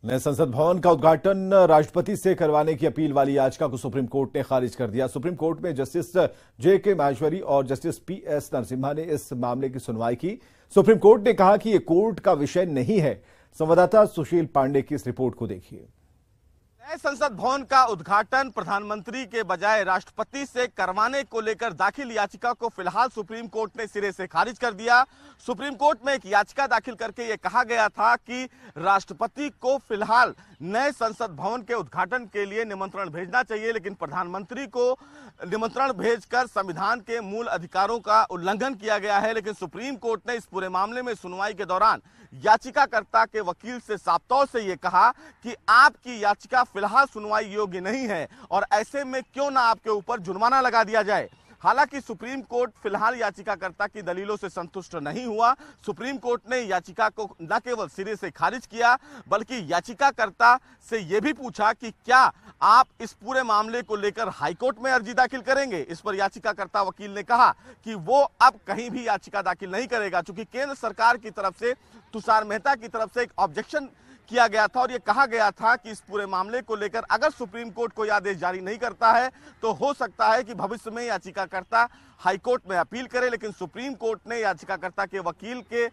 नए संसद भवन का उद्घाटन राष्ट्रपति से करवाने की अपील वाली याचिका को सुप्रीम कोर्ट ने खारिज कर दिया। सुप्रीम कोर्ट में जस्टिस जे.के. माहेश्वरी और जस्टिस पी.एस. नरसिम्हा ने इस मामले की सुनवाई की। सुप्रीम कोर्ट ने कहा कि यह कोर्ट का विषय नहीं है। संवाददाता सुशील पांडे की इस रिपोर्ट को देखिए। नए संसद भवन का उद्घाटन प्रधानमंत्री के बजाय राष्ट्रपति से करवाने को लेकर दाखिल याचिका को फिलहाल सुप्रीम कोर्ट ने सिरे से खारिज कर दिया। सुप्रीम कोर्ट में एक याचिका दाखिल करके यह कहा गया था कि राष्ट्रपति को फिलहाल नए संसद भवन के उद्घाटन के लिए निमंत्रण भेजना चाहिए, लेकिन प्रधानमंत्री को निमंत्रण भेजकर संविधान के मूल अधिकारों का उल्लंघन किया गया है। लेकिन सुप्रीम कोर्ट ने इस पूरे मामले में सुनवाई के दौरान याचिकाकर्ता के वकील से साफ तौर से यह कहा कि आपकी याचिका फिलहाल सुनवाई योग्य नहीं है और ऐसे में क्यों ना आपके ऊपर जुर्माना लगा दिया जाए। हालांकि सुप्रीम कोर्ट फिलहाल याचिकाकर्ता की दलीलों से संतुष्ट नहीं हुआ। सुप्रीम कोर्ट ने याचिका को न केवल सिरे से खारिज किया बल्कि याचिकाकर्ता से यह भी पूछा कि क्या आप इस पूरे मामले को लेकर हाईकोर्ट में अर्जी दाखिल करेंगे। इस पर याचिकाकर्ता वकील ने कहा कि वो अब कहीं भी याचिका दाखिल नहीं करेगा, चूंकि केंद्र सरकार की तरफ से तुषार मेहता की तरफ से एक ऑब्जेक्शन किया गया था और यह कहा गया था कि इस पूरे मामले को लेकर अगर सुप्रीम कोर्ट कोई आदेश जारी नहीं करता है तो हो सकता है कि भविष्य में याचिकाकर्ता हाईकोर्ट में अपील करे। लेकिन सुप्रीम कोर्ट ने याचिकाकर्ता के वकील के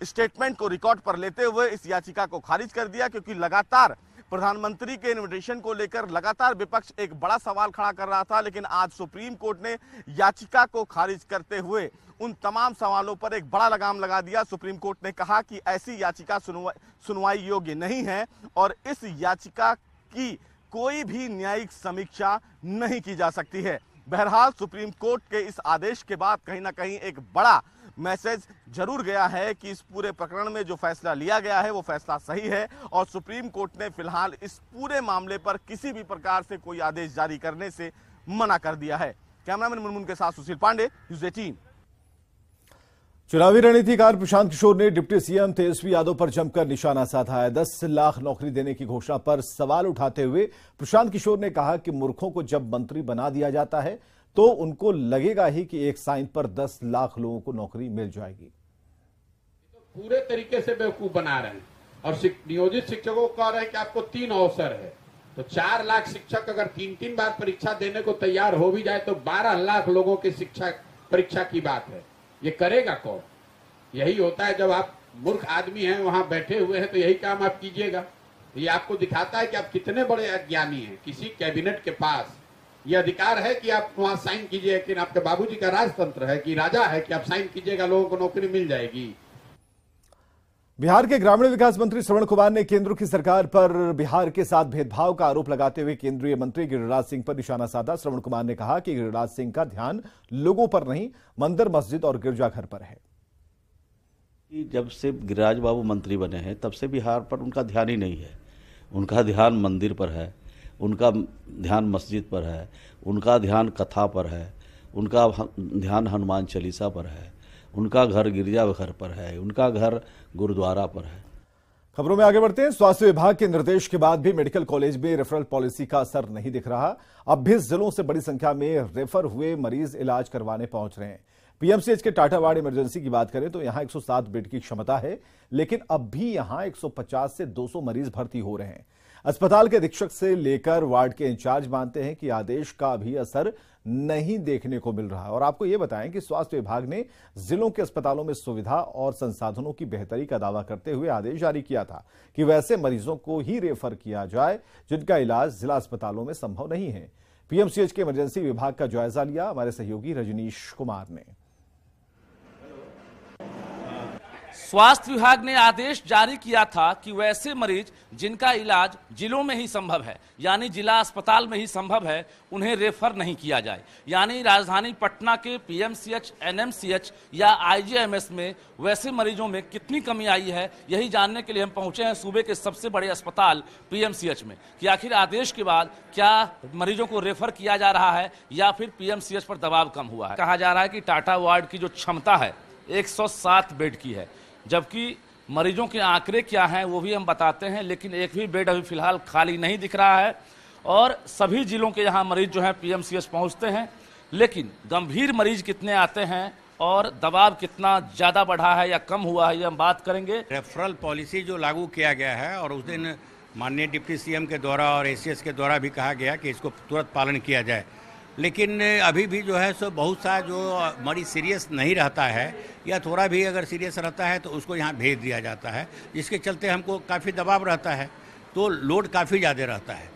स्टेटमेंट को रिकॉर्ड पर लेते हुए इस याचिका को खारिज कर दिया, क्योंकि लगातार प्रधानमंत्री के इन्विटेशन को लेकर लगातार विपक्ष एक बड़ा सवाल खड़ा कर रहा था। लेकिन आज सुप्रीम कोर्ट ने याचिका को खारिज करते हुए उन तमाम सवालों पर एक बड़ा लगाम लगा दिया। सुप्रीम कोर्ट ने कहा कि ऐसी याचिका सुनवाई योग्य नहीं है और इस याचिका की कोई भी न्यायिक समीक्षा नहीं की जा सकती है। बहरहाल सुप्रीम कोर्ट के इस आदेश के बाद कहीं ना कहीं एक बड़ा मैसेज जरूर गया है कि इस पूरे प्रकरण में जो फैसला लिया गया है वो फैसला सही है और सुप्रीम कोर्ट ने फिलहाल इस पूरे मामले पर किसी भी प्रकार से कोई आदेश जारी करने से मना कर दिया है। कैमरामैन मुनमुन के साथ सुशील पांडे, न्यूज़ 18। चुनावी रणनीतिकार प्रशांत किशोर ने डिप्टी सीएम तेजस्वी यादव पर जमकर निशाना साधा है। 10 लाख नौकरी देने की घोषणा पर सवाल उठाते हुए प्रशांत किशोर ने कहा कि मूर्खों को जब मंत्री बना दिया जाता है तो उनको लगेगा ही कि एक साइन पर 10 लाख लोगों को नौकरी मिल जाएगी। तो पूरे तरीके से बेवकूफ बना रहे हैं और नियोजित शिक्षकों को कह रहे हैं कि आपको 3 अवसर है। तो 4 लाख शिक्षक अगर 3-3 बार परीक्षा देने को तैयार हो भी जाए तो 12 लाख लोगों की शिक्षा परीक्षा की बात है। ये करेगा कौन? यही होता है जब आप मूर्ख आदमी हैं वहां बैठे हुए हैं तो यही काम आप कीजिएगा। ये आपको दिखाता है कि आप कितने बड़े अज्ञानी हैं। किसी कैबिनेट के पास ये अधिकार है कि आप वहां साइन कीजिए, लेकिन आपके बाबूजी का राजतंत्र है कि राजा है कि आप साइन कीजिएगा, लोगों को नौकरी मिल जाएगी। बिहार के ग्रामीण विकास मंत्री श्रवण कुमार ने केंद्र की सरकार पर बिहार के साथ भेदभाव का आरोप लगाते हुए केंद्रीय मंत्री गिरिराज सिंह पर निशाना साधा। श्रवण कुमार ने कहा कि गिरिराज सिंह का ध्यान लोगों पर नहीं, मंदिर, मस्जिद और गिरजाघर पर है। जब से गिरिराज बाबू मंत्री बने हैं तब से बिहार पर उनका ध्यान ही नहीं है। उनका ध्यान मंदिर पर है, उनका ध्यान मस्जिद पर है, उनका ध्यान कथा पर है, उनका ध्यान हनुमान चालीसा पर है, उनका घर गिरजाघर पर है, उनका घर गुरुद्वारा पर है। खबरों में आगे बढ़ते हैं। स्वास्थ्य विभाग के निर्देश के बाद भी मेडिकल कॉलेज में रेफरल पॉलिसी का असर नहीं दिख रहा। अब भी जिलों से बड़ी संख्या में रेफर हुए मरीज इलाज करवाने पहुंच रहे हैं। पीएमसीएच के टाटा वार्ड इमरजेंसी की बात करें तो यहां 107 बेड की क्षमता है, लेकिन अब भी यहां 150 से 200 मरीज भर्ती हो रहे हैं। अस्पताल के अधीक्षक से लेकर वार्ड के इंचार्ज मानते हैं कि आदेश का भी असर नहीं देखने को मिल रहा है। और आपको यह बताएं कि स्वास्थ्य विभाग ने जिलों के अस्पतालों में सुविधा और संसाधनों की बेहतरी का दावा करते हुए आदेश जारी किया था कि वैसे मरीजों को ही रेफर किया जाए जिनका इलाज जिला अस्पतालों में संभव नहीं है। पीएमसीएच के इमरजेंसी विभाग का जायजा लिया हमारे सहयोगी रजनीश कुमार ने। स्वास्थ्य विभाग ने आदेश जारी किया था कि वैसे मरीज जिनका इलाज जिलों में ही संभव है, यानी जिला अस्पताल में ही संभव है, उन्हें रेफर नहीं किया जाए। यानी राजधानी पटना के पीएमसीएच, एनएमसीएच या आईजीएमएस में वैसे मरीजों में कितनी कमी आई है, यही जानने के लिए हम पहुंचे हैं सूबे के सबसे बड़े अस्पताल पीएमसीएच में कि आखिर आदेश के बाद क्या मरीजों को रेफर किया जा रहा है या फिर पीएमसीएच पर दबाव कम हुआ है। कहा जा रहा है कि टाटा वार्ड की जो क्षमता है 107 बेड की है, जबकि मरीजों के आंकड़े क्या हैं वो भी हम बताते हैं, लेकिन एक भी बेड अभी फिलहाल खाली नहीं दिख रहा है। और सभी जिलों के यहाँ मरीज जो हैं पीएमसीएच पहुँचते हैं, लेकिन गंभीर मरीज कितने आते हैं और दबाव कितना ज़्यादा बढ़ा है या कम हुआ है, ये हम बात करेंगे। रेफरल पॉलिसी जो लागू किया गया है और उस दिन माननीय डिप्टी सीएम के द्वारा और एसीएस के द्वारा भी कहा गया कि इसको तुरंत पालन किया जाए, लेकिन अभी भी जो है सो बहुत सा जो मरीज सीरियस नहीं रहता है या थोड़ा भी अगर सीरियस रहता है तो उसको यहाँ भेज दिया जाता है, जिसके चलते हमको काफ़ी दबाव रहता है, तो लोड काफ़ी ज़्यादा रहता है,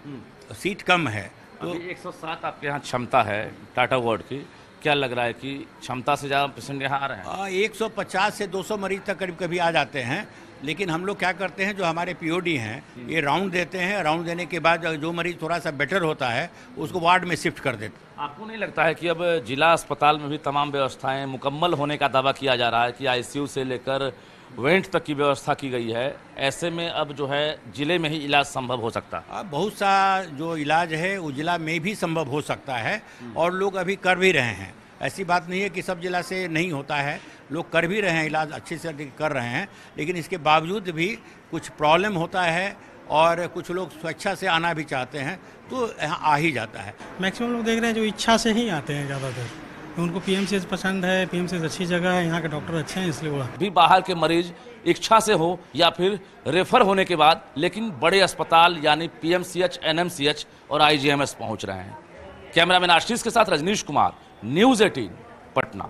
सीट कम है। तो 107 आपके यहाँ क्षमता है टाटा वार्ड की, क्या लग रहा है कि क्षमता से ज़्यादा पेशेंट यहाँ आ रहे हैं? 150 से 200 मरीज तक करीब कभी आ जाते हैं, लेकिन हम लोग क्या करते हैं, जो हमारे पीओडी हैं ये राउंड देते हैं, राउंड देने के बाद जो मरीज थोड़ा सा बेटर होता है उसको वार्ड में शिफ्ट कर देते हैं। आपको नहीं लगता है कि अब जिला अस्पताल में भी तमाम व्यवस्थाएं मुकम्मल होने का दावा किया जा रहा है कि आईसीयू से लेकर वेंट तक की व्यवस्था की गई है, ऐसे में अब जो है जिले में ही इलाज संभव हो सकता है? बहुत सा जो इलाज है वो जिला में भी संभव हो सकता है और लोग अभी कर भी रहे हैं। ऐसी बात नहीं है कि सब जिला से नहीं होता है, लोग कर भी रहे हैं, इलाज अच्छे से कर रहे हैं, लेकिन इसके बावजूद भी कुछ प्रॉब्लम होता है और कुछ लोग स्वेच्छा से आना भी चाहते हैं तो यहाँ आ ही जाता है। मैक्सिमम लोग देख रहे हैं जो इच्छा से ही आते हैं ज़्यादातर, उनको पीएमसीएच पसंद है, पीएमसीएच अच्छी जगह है, यहाँ के डॉक्टर अच्छे हैं, इसलिए वो भी बाहर के मरीज इच्छा से हो या फिर रेफर होने के बाद लेकिन बड़े अस्पताल यानी पीएमसीएच, एनएमसीएच और आईजीएमएस पहुंच रहे हैं। कैमरामैन आशीष के साथ रजनीश कुमार, न्यूज़ 18 पटना।